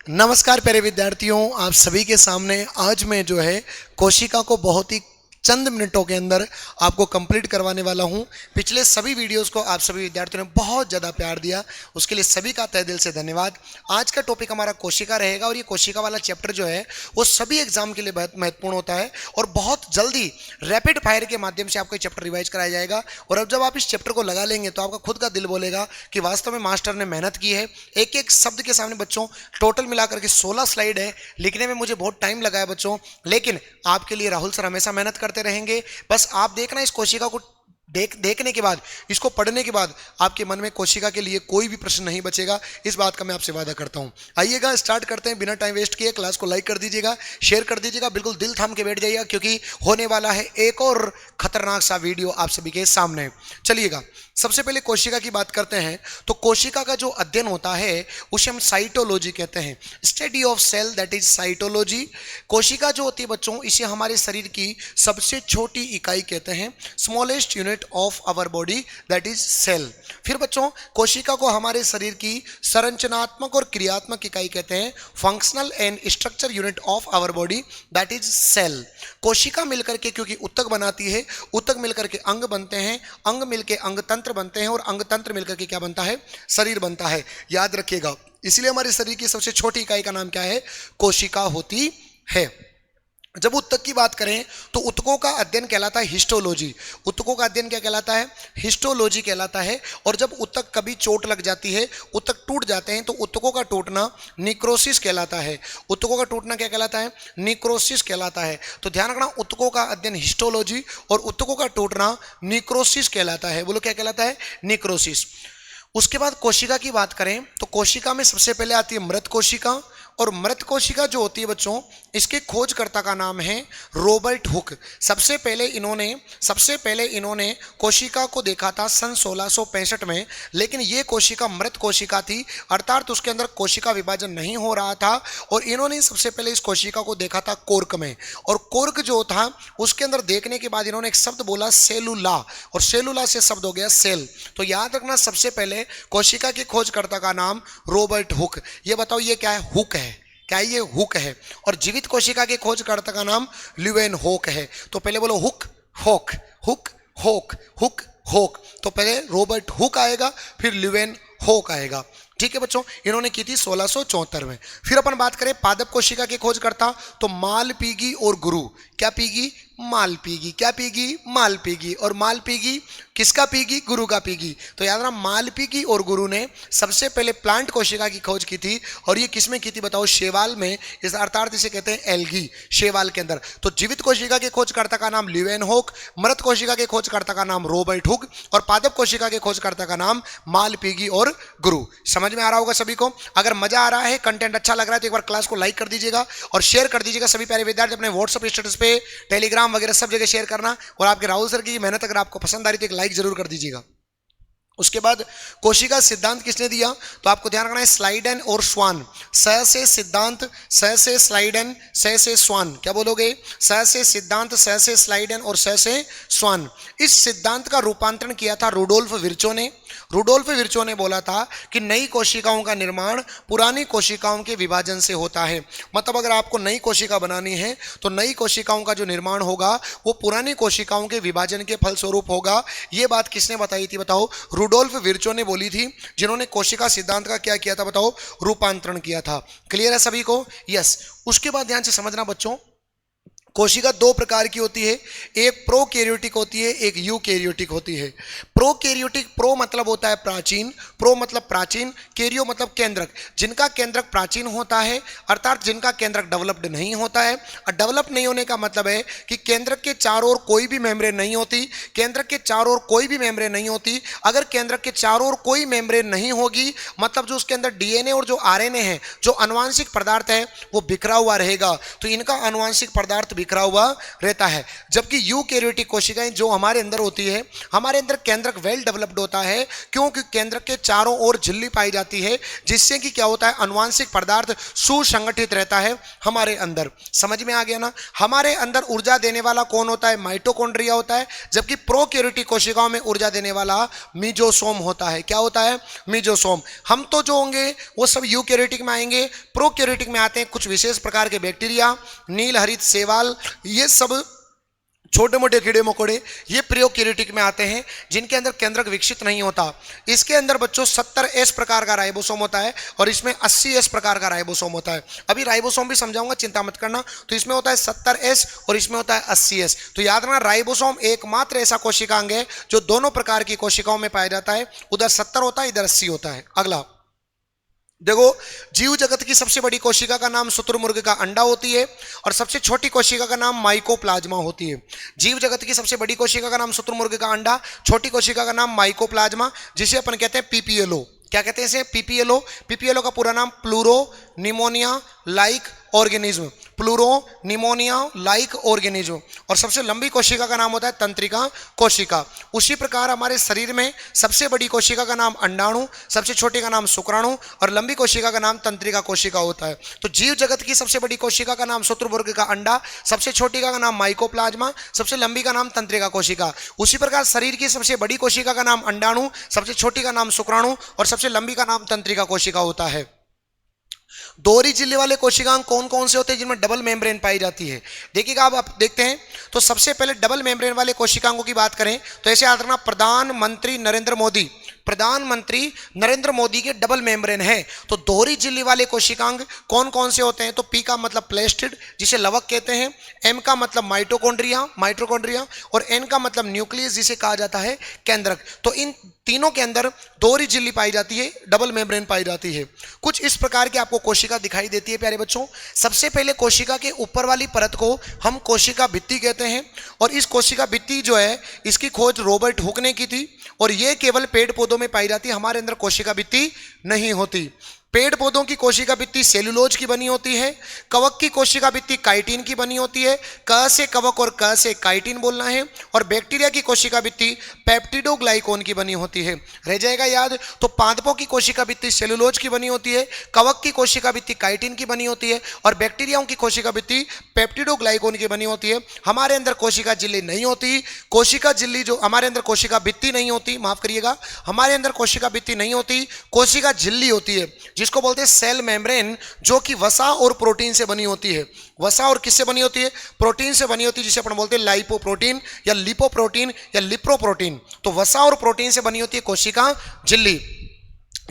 नमस्कार प्यारे विद्यार्थियों, आप सभी के सामने आज मैं जो है कोशिका को बहुत ही चंद मिनटों के अंदर आपको कंप्लीट करवाने वाला हूं। पिछले सभी वीडियोस को आप सभी विद्यार्थियों ने बहुत ज़्यादा प्यार दिया, उसके लिए सभी का तहे दिल से धन्यवाद। आज का टॉपिक हमारा कोशिका रहेगा और ये कोशिका वाला चैप्टर जो है वो सभी एग्जाम के लिए बहुत महत्वपूर्ण होता है और बहुत जल्दी रैपिड फायर के माध्यम से आपको चैप्टर रिवाइज कराया जाएगा। और अब जब आप इस चैप्टर को लगा लेंगे तो आपका खुद का दिल बोलेगा कि वास्तव में मास्टर ने मेहनत की है। एक एक शब्द के सामने बच्चों टोटल मिलाकर के 16 स्लाइड है, लिखने में मुझे बहुत टाइम लगा है बच्चों, लेकिन आपके लिए राहुल सर हमेशा मेहनत करते रहेंगे। बस आप देखना इस कोशिका को देखने के बाद, इसको पढ़ने के बाद आपके मन में कोशिका के लिए कोई भी प्रश्न नहीं बचेगा, इस बात का मैं आपसे वादा करता हूं। आइएगा स्टार्ट करते हैं बिना टाइम वेस्ट किए। क्लास को लाइक कर दीजिएगा, शेयर कर दीजिएगा, बिल्कुल दिल थाम के बैठ जाइएगा क्योंकि होने वाला है एक और खतरनाक सा वीडियो आप सभी के सामने। चलिएगा सबसे पहले कोशिका की बात करते हैं। तो कोशिका का जो अध्ययन होता है उसे हम साइटोलॉजी कहते हैं, study of cell, that is cytology. कोशिका जो होती है बच्चों, इसे हमारे शरीर की सबसे छोटी इकाई कहते हैं, smallest unit of our body, that is cell. फिर बच्चों कोशिका को हमारे शरीर की संरचनात्मक और क्रियात्मक इकाई कहते हैं, functional and structure unit of our body, that is cell. कोशिका मिलकर के क्योंकि उत्तक बनाती है, उत्तक मिलकर के अंग बनते हैं, अंग मिलकर अंग तंत्र बनते हैं और अंग तंत्र मिलकर के क्या बनता है, शरीर बनता है। याद रखिएगा, इसलिए हमारे शरीर की सबसे छोटी इकाई का नाम क्या है, कोशिका होती है। जब उत्तक की बात करें तो उत्तकों का अध्ययन कहलाता है हिस्टोलॉजी। उत्तकों का अध्ययन क्या कहलाता है, हिस्टोलॉजी कहलाता है। और जब उत्तक कभी चोट लग जाती है, उत्तक टूट जाते हैं, तो उत्तकों का टूटना निक्रोसिस कहलाता है। उत्तकों का टूटना क्या कहलाता है, निक्रोसिस कहलाता है। तो ध्यान रखना, उत्तकों का अध्ययन हिस्टोलॉजी और उत्तकों का टूटना निक्रोसिस कहलाता है। बोलो क्या कहलाता है, निक्रोसिस। उसके बाद कोशिका की बात करें तो कोशिका में सबसे पहले आती है मृत कोशिका। और मृत कोशिका जो होती है बच्चों, इसके खोजकर्ता का नाम है रॉबर्ट हुक। सबसे पहले इन्होंने कोशिका को देखा था सन 1665 में, लेकिन ये कोशिका मृत कोशिका थी, अर्थात उसके अंदर कोशिका विभाजन नहीं हो रहा था। और इन्होंने सबसे पहले इस कोशिका को देखा था कोर्क में, और कोर्क जो था उसके अंदर देखने के बाद इन्होंने एक शब्द बोला सेलुला, और सेलुला से शब्द हो गया सेल। तो याद रखना, सबसे पहले कोशिका के खोजकर्ता का नाम रॉबर्ट हुक। ये बताओ ये क्या है, हुक है, क्या ये हुक है। और जीवित कोशिका के खोजकर्ता का नाम ल्यूवेनहोक है। तो पहले बोलो हुक होक, हुक होक, हुक होक। तो पहले रॉबर्ट हुक आएगा, फिर ल्यूवेनहोक आएगा। ठीक है बच्चों, इन्होंने की थी 1674 में। फिर अपन बात करें पादप कोशिका के खोजकर्ता, तो मालपीगी और गुरु। क्या पीगी, मालपीगी। क्या पीगी, मालपीगी। और मालपीगी किसका पीगी, गुरु का पीगी। तो याद रखना, मालपीगी और गुरु ने सबसे पहले प्लांट कोशिका की खोज की थी। और ये किसमें की थी बताओ, शैवाल में। इस अर्थात इसे कहते हैं एल्गी, शैवाल के अंदर। तो जीवित कोशिका के खोजकर्ता का नाम ल्यूवेनहोक, मृत कोशिका के खोजकर्ता का नाम रॉबर्ट हुक, और पादप कोशिका के खोजकर्ता का नाम मालपीगी और गुरु। समझ में आ रहा होगा सभी को। अगर मजा आ रहा है, कंटेंट अच्छा लग रहा है, तो एक बार क्लास को लाइक कर दीजिएगा और शेयर कर दीजिएगा। सभी प्यारे विद्यार्थी अपने व्हाट्सएप स्टेटस पे, टेलीग्राम वगैरह सब जगह शेयर करना। और आपके राहुल सर की मेहनत अगर आपको पसंद आ रही तो एक लाइक जरूर कर दीजिएगा। उसके बाद कोशिका सिद्धांत किसने दिया, तो आपको ध्यान रखना है स्लाइडन और स्वान। स से सिद्धांत, स से स्लाइडन, स से स्वान। क्या बोलोगे, स से सिद्धांत, स से स्लाइडन और स से स्वान। इस सिद्धांत का रूपांतरण किया था रुडोल्फ विर्चो ने। रुडोल्फ विर्चो ने बोला था कि नई कोशिकाओं का निर्माण पुरानी कोशिकाओं के विभाजन से होता है। मतलब अगर आपको नई कोशिका बनानी है तो नई कोशिकाओं का जो निर्माण होगा वो पुरानी कोशिकाओं के विभाजन के फलस्वरूप होगा। ये बात किसने बताई थी बताओ, रुडोल्फ विर्चो ने बोली थी, जिन्होंने कोशिका सिद्धांत का क्या किया था बताओ, रूपांतरण किया था। क्लियर है सभी को, यस। उसके बाद ध्यान से समझना बच्चों, कोशिका दो प्रकार की होती है, एक प्रोकैरियोटिक होती है, एक यूकैरियोटिक होती है। प्रोकैरियोटिक, प्रो मतलब होता है प्राचीन, प्रो मतलब प्राचीन, कैरियो मतलब केंद्रक। जिनका केंद्रक प्राचीन होता है, अर्थात जिनका केंद्रक डेवलप्ड नहीं होता है। और डेवलप नहीं होने का मतलब है कि केंद्रक के चारों ओर कोई भी मेम्ब्रेन नहीं होती, केंद्रक के चारों ओर कोई भी मेम्ब्रेन नहीं होती। अगर केंद्रक के चारों ओर कोई मेम्ब्रेन नहीं होगी, मतलब जो उसके अंदर डीएनए और जो आरएनए है, जो आनुवांशिक पदार्थ है, वो बिखरा हुआ रहेगा। तो इनका आनुवांशिक पदार्थ बिखरा हुआ रहता है। जबकि यूकेरियोटिक कोशिकाएं जो हमारे अंदर होती है, हमारे अंदर केंद्रक वेल डेवलप्ड होता है, क्योंकि केंद्रक के चारों ओर झिल्ली पाई जाती है, जिससे कि क्या होता है, अनुवांशिक पदार्थ सुसंगठित रहता है हमारे अंदर। समझ में आ गया ना? हमारे अंदर ऊर्जा देने वाला कौन होता है? माइटोकॉन्ड्रिया होता है। जबकि प्रोकैरियोटिक कोशिकाओं में ऊर्जा देने वाला मीजोसोम होता है। क्या होता है? मीजोसोम। हम तो जो होंगे वो सब यूकेरियोटिक में आएंगे। प्रोकैरियोटिक में आते हैं कुछ विशेष प्रकार के बैक्टीरिया, नील हरित शैवाल, ये सब छोटे मोटे कीड़े मकोड़े, ये प्रोकैरियोटिक में आते हैं, जिनके अंदर केंद्रक विकसित नहीं होता। इसके अंदर बच्चों 70S प्रकार का राइबोसोम होता है और इसमें 80S प्रकार का राइबोसोम होता है। अभी राइबोसोम भी समझाऊंगा, चिंता मत करना। तो इसमें होता है 70S और इसमें होता है 80S। तो याद रखना, राइबोसोम एकमात्र ऐसा कोशिकांग है जो दोनों प्रकार की कोशिकाओं में पाया जाता है। उधर 70 होता है, इधर 80 होता है। अगला देखो, जीव जगत की सबसे बड़ी कोशिका का नाम शुतुरमुर्ग का अंडा होती है और सबसे छोटी कोशिका का नाम माइकोप्लाज्मा होती है। जीव जगत की सबसे बड़ी कोशिका का नाम शुतुरमुर्ग का अंडा, छोटी कोशिका का नाम माइकोप्लाज्मा, जिसे अपन कहते हैं पीपीएलओ। क्या कहते हैं इसे? पीपीएलओ। पीपीएलओ का पूरा नाम pleuro pneumonia like organism, pleuro pneumonia like organism. और सबसे लंबी कोशिका का नाम होता है तंत्रिका कोशिका। उसी प्रकार हमारे शरीर में सबसे बड़ी कोशिका का नाम अंडाणु, सबसे छोटी का नाम शुक्राणु और लंबी कोशिका का नाम तंत्रिका कोशिका होता है। तो जीव जगत की सबसे बड़ी कोशिका का नाम शुतुरमुर्ग का अंडा, सबसे छोटी का नाम माइकोप्लाज्मा, सबसे लंबी का नाम तंत्रिका कोशिका। उसी प्रकार शरीर की सबसे बड़ी कोशिका का नाम अंडाणु, सबसे छोटी का नाम शुक्राणु और सबसे लंबी का नाम तंत्रिका कोशिका होता है। दोहरी झिल्ली वाले कोशिकांग कौन कौन से होते हैं जिनमें डबल मेम्ब्रेन पाई जाती है? देखिएगा, आप देखते हैं तो सबसे पहले डबल मेम्ब्रेन वाले कोशिकांगों की बात करें तो ऐसे याद रखना, प्रधानमंत्री नरेंद्र मोदी, प्रधानमंत्री नरेंद्र मोदी के डबल मेम्ब्रेन है। तो दोहरी झिल्ली वाले कोशिकांग कौन कौन से होते हैं? तो पी का मतलब प्लेस्टिड, जिसे लवक कहते हैं, एम का मतलब माइटोकॉन्ड्रिया, माइटोकॉन्ड्रिया और एन का मतलब न्यूक्लियस, जिसे कहा जाता है केंद्रक। तो इन तीनों के अंदर दोहरी झिल्ली पाई जाती है, डबल मेम्ब्रेन पाई जाती है। कुछ इस प्रकार की आपको कोशिका दिखाई देती है प्यारे बच्चों। सबसे पहले कोशिका के ऊपर वाली परत को हम कोशिका भित्ति कहते हैं और इस कोशिका भित्ति जो है, इसकी खोज रॉबर्ट हुक ने की थी और ये केवल पेड़ पौधों में पाई जाती है। हमारे अंदर कोशिका भित्ति नहीं होती। पेड़ पौधों की कोशिका भित्ति सेलुलोज की बनी होती है। कवक की कोशिका भित्ति काइटिन की बनी होती है। क से कवक और क से काइटिन बोलना है। और बैक्टीरिया की कोशिका भित्ति पेप्टिडोग्लाइकोन की बनी होती है। रह जाएगा याद? तो पादपों की कोशिका भित्ति सेलुलोज की बनी होती है, कवक की कोशिका भित्ति काइटिन की बनी होती है और बैक्टीरियाओं की कोशिका भित्ति पेप्टिडोग्लाइकोन की बनी होती है। हमारे अंदर कोशिका झिल्ली नहीं होती। कोशिका झिल्ली जो हमारे अंदर कोशिका भित्ति नहीं होती, माफ करिएगा, हमारे अंदर कोशिका भित्ति नहीं होती, कोशिका झिल्ली होती है, जिसको बोलते हैं सेल मेम्ब्रेन, जो कि वसा और प्रोटीन से बनी होती है। वसा और किससे बनी होती है? प्रोटीन से बनी होती है, जिसे अपन बोलते हैं लाइपोप्रोटीन या लिपोप्रोटीन या लिप्रोप्रोटीन। तो वसा और प्रोटीन से बनी होती है कोशिका झिल्ली।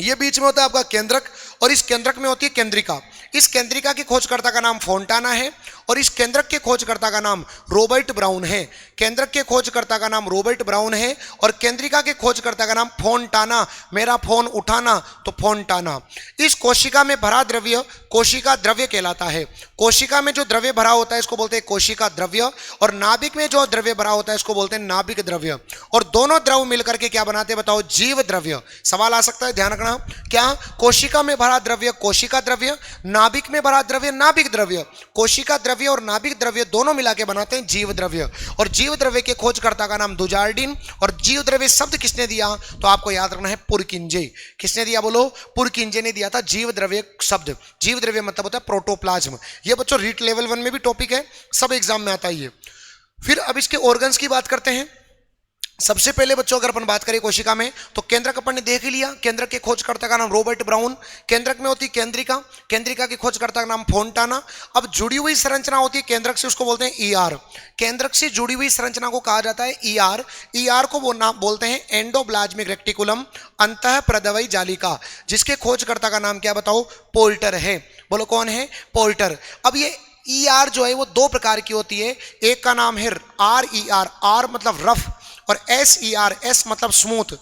ये बीच में होता है आपका केंद्रक और इस केंद्रक में होती है केंद्रिका। इस केंद्रिका के खोजकर्ता का नाम फोंटाना है और इस केंद्रक के खोजकर्ता का नाम रॉबर्ट ब्राउन है। केंद्रक के खोजकर्ता का नाम रॉबर्ट ब्राउन है और केंद्रिका के खोजकर्ता का नाम फोंटाना। मेरा फोन उठाना तो फोंटाना। इस कोशिका में भरा द्रव्य कोशिका द्रव्य कहलाता है। कोशिका में जो द्रव्य भरा होता है इसको बोलते हैं कोशिका द्रव्य और नाभिक में जो द्रव्य भरा होता है इसको बोलते हैं नाभिक द्रव्य। और दोनों द्रव मिलकर के क्या बनाते हैं बताओ? जीव द्रव्य। सवाल आ सकता है, ध्यान रखना। क्या? कोशिका में भरा द्रव्य कोशिका द्रव्य, नाभिक में भरा द्रव्य नाभिक द्रव्य। कोशिका द्रव्य और नाभिक द्रव्य दोनों मिला के बनाते हैं जीव द्रव्य। और जीव द्रव्य के खोजकर्ता का नाम दुजार्डिन। और जीव द्रव्य शब्द किसने दिया? तो आपको याद रखना है पुरकिंजे। किसने दिया बोलो? पुरकिंजे ने दिया था जीव द्रव्य शब्द। जीव द्रव्य मतलब होता है प्रोटोप्लाज्म। ये बच्चों रीट लेवल 1 में भी टॉपिक है, सब एग्जाम में आता है ये। फिर अब इसके ऑर्गन्स की बात करते हैं। सबसे पहले बच्चों अगर अपन बात करें कोशिका में तो केंद्रक अपन ने देख ही लिया। केंद्रक के खोजकर्ता का नाम रॉबर्ट ब्राउन। केंद्रक में होती है केंद्रिका, केंद्रिका के खोजकर्ता का नाम फोंटाना। अब जुड़ी हुई संरचना होती है केंद्रक से, उसको बोलते हैं ईआर। केंद्रक से जुड़ी हुई संरचना को कहा जाता है ईआर। ईआर को वो नाम बोलते हैं एंडोप्लाज्मिक रेक्टिकुलम, अंतःप्रदवई जालिका, जिसके खोजकर्ता का नाम क्या बताओ? पोल्टर है। बोलो कौन है? पोल्टर। अब ये ईआर जो है वो दो प्रकार की होती है। एक का नाम है आर आर मतलब रफ और SER, S मतलब स्मूथ।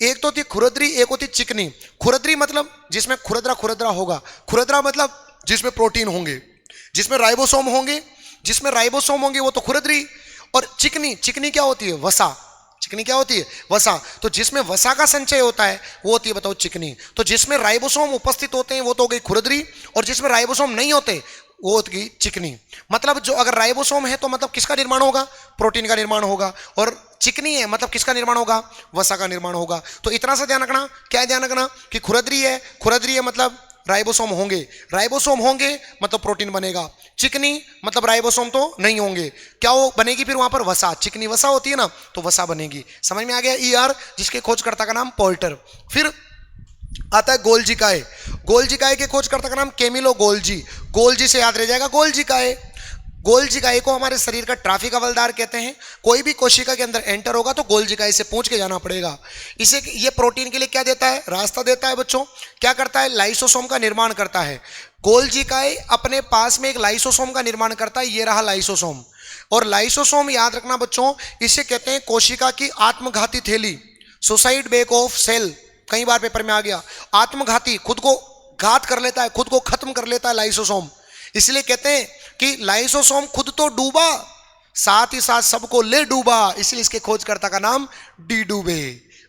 एक तो होती खुरदरी, एक होती चिकनी। खुरदरी मतलब जिसमें खुरदरा होगा, खुरदरा मतलब जिसमें प्रोटीन होंगे, जिसमें राइबोसोम होंगे, जिसमें राइबोसोम होंगे वो तो खुरदरी। और चिकनी, चिकनी क्या होती है? वसा। चिकनी क्या होती है? वसा। तो जिसमें वसा का संचय होता है वो होती है बताओ चिकनी। तो जिसमें राइबोसोम उपस्थित होते हैं वो तो हो गई खुरदरी और जिसमें राइबोसोम नहीं होते वो होगी चिकनी। मतलब जो अगर राइबोसोम है तो मतलब किसका निर्माण होगा, प्रोटीन का निर्माण होगा, और चिकनी है मतलब किसका निर्माण होगा, वसा का निर्माण होगा। तो इतना सा ध्यान रखना, क्या ध्यान रखना कि खुरदरी है, खुरदरी है मतलब राइबोसोम होंगे, राइबोसोम होंगे मतलब प्रोटीन बनेगा, चिकनी मतलब राइबोसोम तो नहीं होंगे, क्या वो बनेगी फिर वहां पर, वसा, चिकनी वसा होती है ना, तो वसा बनेगी। समझ में आ गया, ईआर, जिसके खोजकर्ता का नाम पोल्टर। फिर आता है गोल्जी काय। गोल्जी काय के खोजकर्ता का नाम कैमिलो गोल्जी। गोल्जी से याद रह जाएगा गोल्जी काय। गोल्जी काय को हमारे शरीर का ट्रैफिक हवलदार कहते हैं। कोई भी कोशिका के अंदर एंटर होगा तो गोल्जी काय से पूछ के जाना पड़ेगा। इसे ये प्रोटीन के लिए क्या देता है, रास्ता देता है बच्चों। क्या करता है, लाइसोसोम का निर्माण करता है। गोल्जी काय अपने पास में एक लाइसोसोम का निर्माण करता है, ये रहा लाइसोसोम। और लाइसोसोम याद रखना बच्चों, इसे कहते हैं कोशिका की आत्मघाती थैली, सुसाइड बैग ऑफ सेल। कई बार पेपर में आ गया, आत्मघाती, खुद को घात कर लेता है, खुद को खत्म कर लेता है लाइसोसोम। इसलिए कहते हैं कि लाइसोसोम खुद तो डूबा, साथ ही साथ सबको ले डूबा, इसलिए इसके खोजकर्ता का नाम डी डूबे।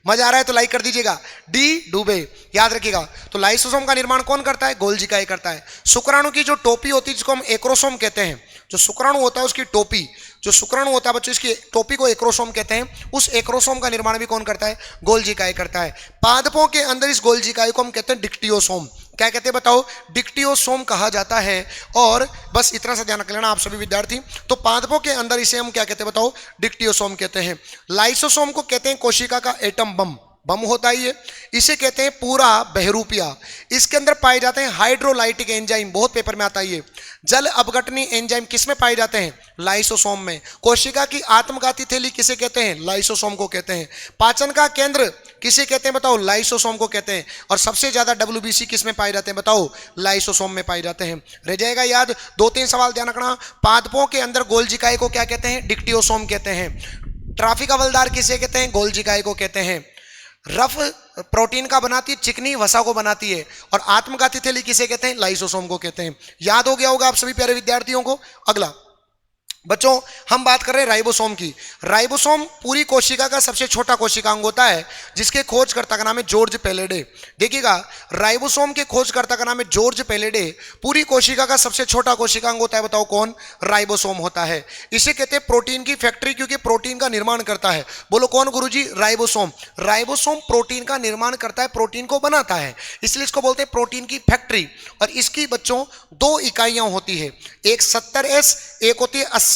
मजा आ रहा है तो लाइक कर दीजिएगा, डी डूबे, याद रखिएगा। तो लाइसोसोम का निर्माण कौन करता है, गोल्जी काय करता है। शुक्राणु की जो टोपी होती है जिसको हम एक्रोसोम कहते हैं, जो शुक्राणु होता है उसकी टोपी, जो शुक्राणु होता है बच्चों इसकी टोपी को एक्रोसोम कहते हैं, उस एक्रोसोम का निर्माण भी कौन करता है, गोल्जी काय करता है। पादपों के अंदर इस गोल्जी काय को हम कहते हैं डिक्टियोसोम। क्या कहते हैं बताओ, डिक्टियोसोम कहा जाता है। और बस इतना सा ध्यान रख लेना आप सभी विद्यार्थी। तो पादपों के अंदर इसे हम क्या कहते हैं बताओ, डिक्टियोसोम कहते हैं। लाइसोसोम को कहते हैं कोशिका का एटम बम, बम होता है ये। इसे कहते हैं पूरा बहरूपिया। इसके अंदर पाए जाते हैं हाइड्रोलाइटिक एंजाइम, बहुत पेपर में आता है ये। जल अपघटनी एंजाइम किस में पाए जाते हैं, लाइसोसोम में। कोशिका की आत्मघाती थैली किसे कहते हैं, लाइसोसोम को कहते हैं। पाचन का केंद्र किसे कहते हैं बताओ, लाइसोसोम को कहते हैं। और सबसे ज्यादा WBC किस में पाए जाते हैं बताओ, लाइसोसोम में पाए जाते हैं। रह जाएगा याद, 2-3 सवाल ध्यान रखना। पादपों के अंदर गोल्जी काय को क्या कहते हैं, डिक्टियोसोम कहते हैं। ट्रैफिक हवलदार किसे कहते हैं, गोल्जी काय को कहते हैं। रफ प्रोटीन का बनाती है, चिकनी वसा को बनाती है। और आत्मघाती थैली किसे कहते हैं, लाइसोसोम को कहते हैं। याद हो गया होगा आप सभी प्यारे विद्यार्थियों को। अगला बच्चों हम बात कर रहे हैं राइबोसोम की। राइबोसोम पूरी कोशिका का सबसे छोटा कोशिकांग होता है, जिसके खोजकर्ता का नाम है जॉर्ज पेलेडे। देखिएगा, राइबोसोम के खोजकर्ता का नाम है जॉर्ज पेलेडे। पूरी कोशिका का सबसे छोटा कोशिकांग होता है, बताओ कौन, राइबोसोम होता है। इसे कहते हैं प्रोटीन की फैक्ट्री, क्योंकि प्रोटीन का निर्माण करता है। बोलो कौन गुरुजी, राइबोसोम। राइबोसोम प्रोटीन का निर्माण करता है, प्रोटीन को बनाता है, इसलिए इसको बोलते हैं प्रोटीन की फैक्ट्री। और इसकी बच्चों 2 इकाइयां होती है, एक 70S, एक होती है 80S।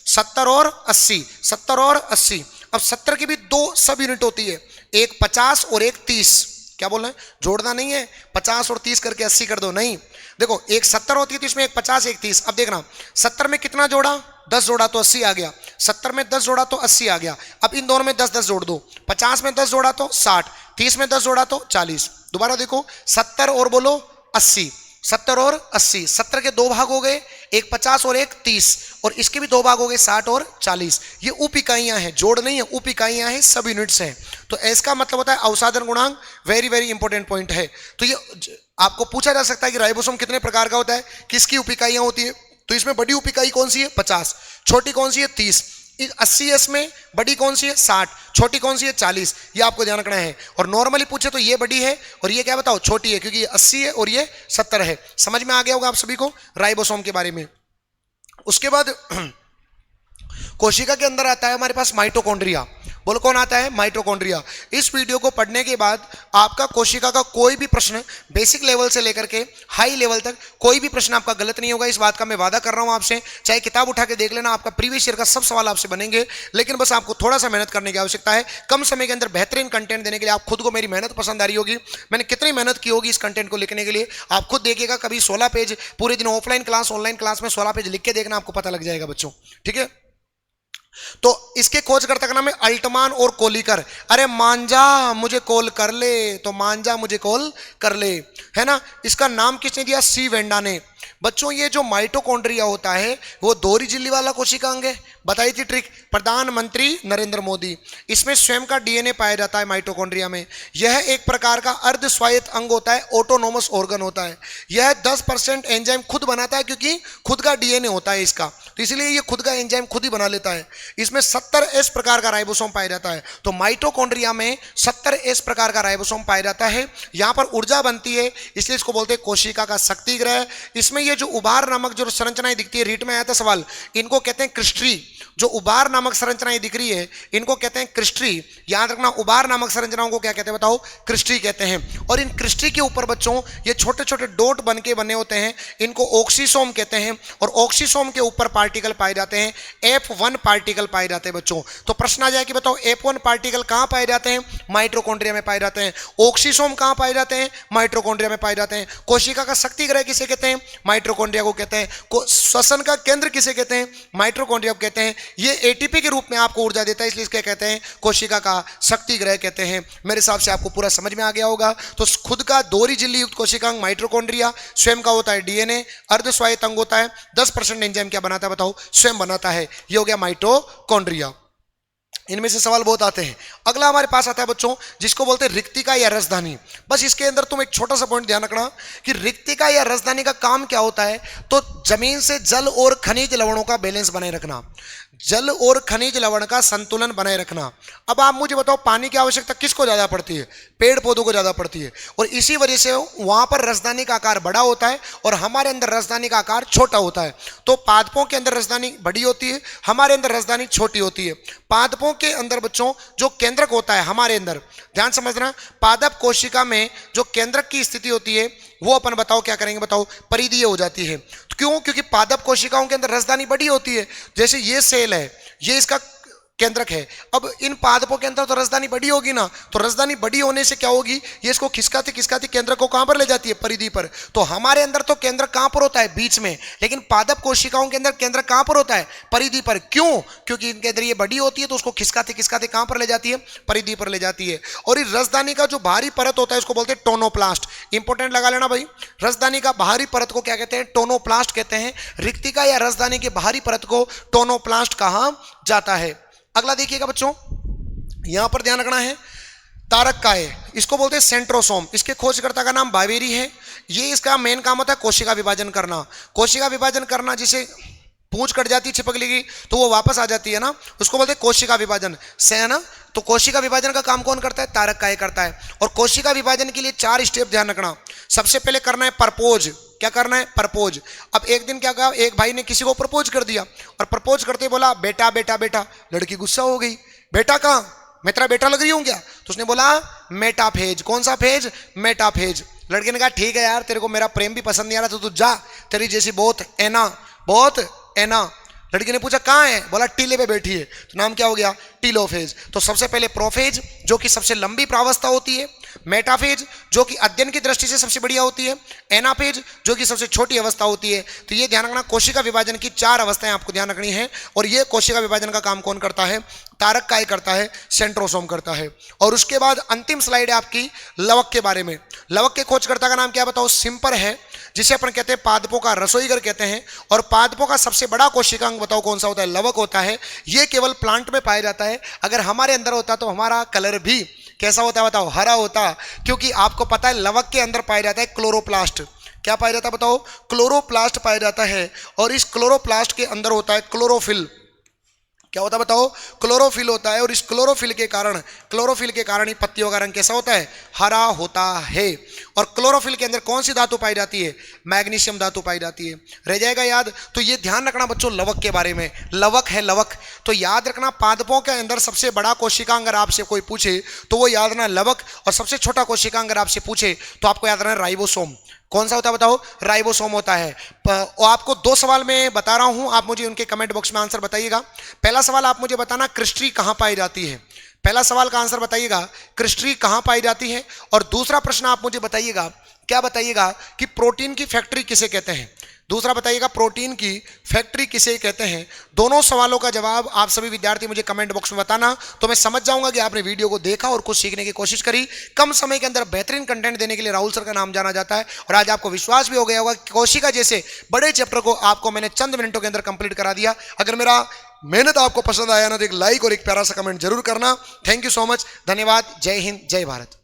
70 और 80, 70 और 80। अब 70 की भी 2 सब यूनिट होती है, एक 50 और एक 30। क्या बोल रहे हैं, जोड़ना नहीं है, 50 और 30 करके 80 कर दो, नहीं। देखो एक 70 होती है तो इसमें एक 50 एक 30। अब देखना 70 में कितना जोड़ा, 10 जोड़ा तो 80 आ गया। 70 में 10 जोड़ा तो 80 आ गया। अब इन दोनों में 10-10 जोड़ दो, 50 में 10 जोड़ा तो 60, 30 में 10 जोड़ा तो 40। दोबारा देखो 70 और बोलो 80, 70 और 80। 70 के 2 भाग हो गए, एक 50 और एक 30, और इसके भी 2 भाग हो गए 60 और 40। ये उप इकाइयां हैं, जोड़ नहीं है, उप इकाइयां हैं, सब यूनिट्स हैं। तो इसका मतलब होता है अवसादन गुणांक, वेरी वेरी इंपॉर्टेंट पॉइंट है। तो ये आपको पूछा जा सकता है कि राइबोसोम कितने प्रकार का होता है, किसकी उप इकाइयां होती है। तो इसमें बड़ी उप इकाई कौन सी है, 50, छोटी कौन सी है, 30। 80S में बड़ी कौन सी है, 60, छोटी कौन सी है, 40। ये आपको ध्यान रखना है। और नॉर्मली पूछे तो ये बड़ी है और ये क्या बताओ, छोटी है, क्योंकि ये 80 है और ये 70 है। समझ में आ गया होगा आप सभी को राइबोसोम के बारे में। उसके बाद कोशिका के अंदर आता है हमारे पास माइटोकॉन्ड्रिया। बोलो कौन आता है, माइटोकॉन्ड्रिया। इस वीडियो को पढ़ने के बाद आपका कोशिका का कोई भी प्रश्न बेसिक लेवल से लेकर के हाई लेवल तक कोई भी प्रश्न आपका गलत नहीं होगा, इस बात का मैं वादा कर रहा हूं आपसे। चाहे किताब उठा के देख लेना, आपका प्रीवियस ईयर का सब सवाल आपसे बनेंगे, लेकिन बस आपको थोड़ा सा मेहनत करने की आवश्यकता है। कम समय के अंदर बेहतरीन कंटेंट देने के लिए आप खुद को मेरी मेहनत पसंद आ रही होगी, मैंने कितनी मेहनत की होगी इस कंटेंट को लिखने के लिए, आप खुद देखिएगा। कभी 16 पेज पूरे दिन ऑफलाइन क्लास, ऑनलाइन क्लास में 16 पेज लिख के देखना, आपको पता लग जाएगा बच्चों, ठीक है। तो इसके खोजकर्ता का नाम है अल्टमान और कोलिकर। अरे मांझा मुझे कॉल कर ले, तो मांझा मुझे कॉल कर ले, है ना। इसका नाम किसने दिया, सी वेंडा ने। बच्चों ये जो माइटोकॉन्ड्रिया होता है वो दोहरी झिल्ली वाला कोशिकांग है, बताई थी ट्रिक प्रधानमंत्री नरेंद्र मोदी। इसमें स्वयं का DNA पाया जाता है माइटोकॉन्ड्रिया में। यह एक प्रकार का अर्ध स्वायत्त अंग होता है, ऑटोनोमस ऑर्गन होता है। यह 10% एंजाइम खुद बनाता है, क्योंकि खुद का DNA होता है इसका, तो इसलिए ये खुद का एंजाइम खुद ही बना लेता है। इसमें 70S प्रकार का राइबोसोम पाया जाता है। तो माइटोकॉन्ड्रिया में 70S प्रकार का राइबोसोम पाया जाता है। यहां पर ऊर्जा बनती है, इसलिए इसको बोलते हैं कोशिका का शक्ति ग्रह। इस इसमें ये जो उभार नामक जो संरचनाएं दिखती है, रीट में आया था सवाल, इनको कहते हैं क्रिस्टरी। जो उभार नामक संरचनाएं दिख रही है इनको कहते हैं क्रिस्टरी। याद रखना, उभार नामक संरचनाओं को क्या कहते हैं बताओ? क्रिस्टरी कहते हैं। और इन क्रिस्टरी के ऊपर बच्चों ये छोटे छोटे डॉट बन के बने होते हैं, इनको ऑक्सीसोम कहते हैं। और ऑक्सीसोम के ऊपर पार्टिकल पाए जाते हैं, F1 पार्टिकल पाए जाते हैं बच्चों। तो प्रश्न आ जाए कि बताओ F1 पार्टिकल कहां पाए जाते हैं? माइटोकॉन्ड्रिया में पाए जाते हैं। ऑक्सीसोम कहां पाए जाते हैं? माइटोकॉन्ड्रिया में पाए जाते हैं। कोशिका का शक्ति ग्रह किसे कहते हैं? माइटोकॉन्ड्रिया को कहते हैं। श्वसन का केंद्र किसे कहते हैं? माइटोकॉन्ड्रिया को कहते हैं। ये एटीपी के रूप में आपको ऊर्जा देता है, इसलिए इसके कहते हैं कोशिका का शक्ति ग्रह कहते हैं। मेरे हिसाब से आपको पूरा समझ में आ गया होगा। तो खुद का दोहरी झिल्ली युक्त कोशिकांग माइटोकॉन्ड्रिया, स्वयं का होता है डीएनए, अर्धस्वायत्त अंग होता है। 10% एंजाइम क्या बनाता है बताओ? स्वयं बनाता है। ये हो गया माइटोकॉन्ड्रिया। इनमें से सवाल बहुत आते हैं। अगला हमारे पास आता है बच्चों जिसको बोलते हैं रिक्तिका या रसधानी। बस इसके अंदर तुम एक छोटा सा पॉइंट ध्यान रखना कि रिक्तिका या रसधानी का काम क्या होता है। तो जमीन से जल और खनिज लवणों का बैलेंस बनाए रखना, जल और खनिज लवण का संतुलन बनाए रखना। अब आप मुझे बताओ, पानी की आवश्यकता किसको ज्यादा पड़ती है? पेड़ पौधों को ज्यादा पड़ती है। और इसी वजह से वहां पर रसधानी का आकार बड़ा होता है और हमारे अंदर रसधानी का आकार छोटा होता है। तो पादपों के अंदर रसधानी बड़ी होती है, हमारे अंदर रसधानी छोटी होती है। पादपों के अंदर बच्चों जो केंद्रक होता है हमारे अंदर, ध्यान समझना, पादप कोशिका में जो केंद्रक की स्थिति होती है वो अपन बताओ क्या करेंगे बताओ? परिधीय हो जाती है। क्यों? क्योंकि पादप कोशिकाओं के अंदर रसधानी बड़ी होती है। जैसे ये सेल है, ये इसका केंद्रक है। अब इन पादपों के अंदर तो रसधानी बड़ी होगी ना, तो रसधानी बड़ी होने से क्या होगी? ये इसको खिसकाती खिसकाती केंद्रक को कहां पर ले जाती है? परिधि पर। तो हमारे अंदर तो केंद्रक कहां पर होता है? बीच में। लेकिन पादप कोशिकाओं के अंदर केंद्रक कहां पर होता है? परिधि पर। क्यों? क्योंकि इनके अंदर ये बड़ी होती है तो उसको खिसकाते खिसकाते कहां पर ले जाती है? परिधि पर ले जाती है। और इस रसधानी का जो बाहरी परत होता है उसको बोलते हैं टोनोप्लास्ट। इंपॉर्टेंट लगा लेना भाई, रसधानी का बाहरी परत को क्या कहते हैं? टोनोप्लास्ट कहते हैं। रिक्तिका या रसधानी के बाहरी परत को टोनोप्लास्ट कहा जाता है। अगला देखिएगा बच्चों, यहां पर ध्यान रखना है, तारककाय, इसको बोलते हैं सेंट्रोसोम। इसके खोजकर्ता का नाम बावेरी है। ये इसका मेन काम होता है कोशिका विभाजन करना। कोशिका विभाजन करना, जिसे पूंछ कट जाती है छिपकली की तो वो वापस आ जाती है ना, उसको बोलते हैं कोशिका विभाजन से, है ना। तो कोशिका विभाजन का काम कौन करता है? तारककाय करता है। और कोशिका विभाजन के लिए 4 स्टेप ध्यान रखना। सबसे पहले करना है परपोज। क्या करना है? परपोज। अब एक दिन क्या कहा, एक भाई ने किसी को प्रपोज कर दिया और प्रपोज करते बोला बेटा बेटा बेटा। लड़की गुस्सा हो गई, बेटा कहां? मैं तेरा बेटा लग रही हूं क्या? तो उसने बोला मेटाफेज। कौन सा फेज? मेटाफेज। लड़के ने कहा ठीक है यार, तेरे को मेरा प्रेम भी पसंद नहीं आ रहा तो तू जा, तेरी जैसी बहुत एना। लड़की ने पूछा कहां है? बोला टीले पे बैठी है। तो नाम क्या हो गया? टीलोफेज। तो सबसे पहले प्रोफेज जो कि सबसे लंबी प्रावस्था होती है, मेटाफेज जो कि अध्ययन की दृष्टि से सबसे बढ़िया होती है, एनाफेज जो कि सबसे छोटी अवस्था होती है। तो ये ध्यान रखना, कोशिका विभाजन की 4 अवस्थाएं आपको ध्यान रखनी है। और ये कोशिका विभाजन का काम कौन करता है? तारककाय करता है, सेंट्रोसोम करता है। और उसके बाद अंतिम स्लाइड है आपकी लवक के बारे में। लवक के खोजकर्ता का नाम क्या बताओ? सिम्पर है, जिसे अपन कहते हैं पादपों का रसोईघर कहते हैं। और पादपों का सबसे बड़ा कोशिकांग बताओ कौन सा होता है? लवक होता है। ये केवल प्लांट में पाया जाता है। अगर हमारे अंदर होता तो हमारा कलर भी कैसा होता है बताओ? हरा होता। क्योंकि आपको पता है लवक के अंदर पाया जाता है क्लोरोप्लास्ट। क्या पाया जाता है बताओ? क्लोरोप्लास्ट पाया जाता है। और इस क्लोरोप्लास्ट के अंदर होता है क्लोरोफिल। क्या होता है बताओ? क्लोरोफिल होता है। और इस क्लोरोफिल के कारण ही पत्तियों का रंग कैसा होता है? हरा होता है। और क्लोरोफिल के अंदर कौन सी धातु पाई जाती है? मैग्नीशियम धातु पाई जाती है। रह जाएगा याद? तो ये ध्यान रखना बच्चों लवक के बारे में। लवक है लवक, तो याद रखना पादपों के अंदर सबसे बड़ा कोशिका अगर आपसे कोई पूछे तो वो याद रखना लवक। और सबसे छोटा कोशिका अगर आपसे पूछे तो आपको याद रखना राइबोसोम। कौन सा होता है बताओ? राइबोसोम होता है। और आपको 2 सवाल मैं बता रहा हूं, आप मुझे उनके कमेंट बॉक्स में आंसर बताइएगा। पहला सवाल आप मुझे बताना क्रिस्टरी कहां पाई जाती है। पहला सवाल का आंसर बताइएगा क्रिस्टरी कहां पाई जाती है। और दूसरा प्रश्न आप मुझे बताइएगा, क्या बताइएगा कि प्रोटीन की फैक्ट्री किसे कहते हैं। दूसरा बताइएगा प्रोटीन की फैक्ट्री किसे कहते हैं। दोनों सवालों का जवाब आप सभी विद्यार्थी मुझे कमेंट बॉक्स में बताना, तो मैं समझ जाऊंगा कि आपने वीडियो को देखा और कुछ सीखने की कोशिश करी। कम समय के अंदर बेहतरीन कंटेंट देने के लिए राहुल सर का नाम जाना जाता है। और आज आपको विश्वास भी हो गया होगा कि कोशिका जैसे बड़े चैप्टर को आपको मैंने चंद मिनटों के अंदर कंप्लीट करा दिया। अगर मेरा मेहनत आपको पसंद आया ना तो एक लाइक और एक प्यारा सा कमेंट जरूर करना। थैंक यू सो मच, धन्यवाद। जय हिंद, जय भारत।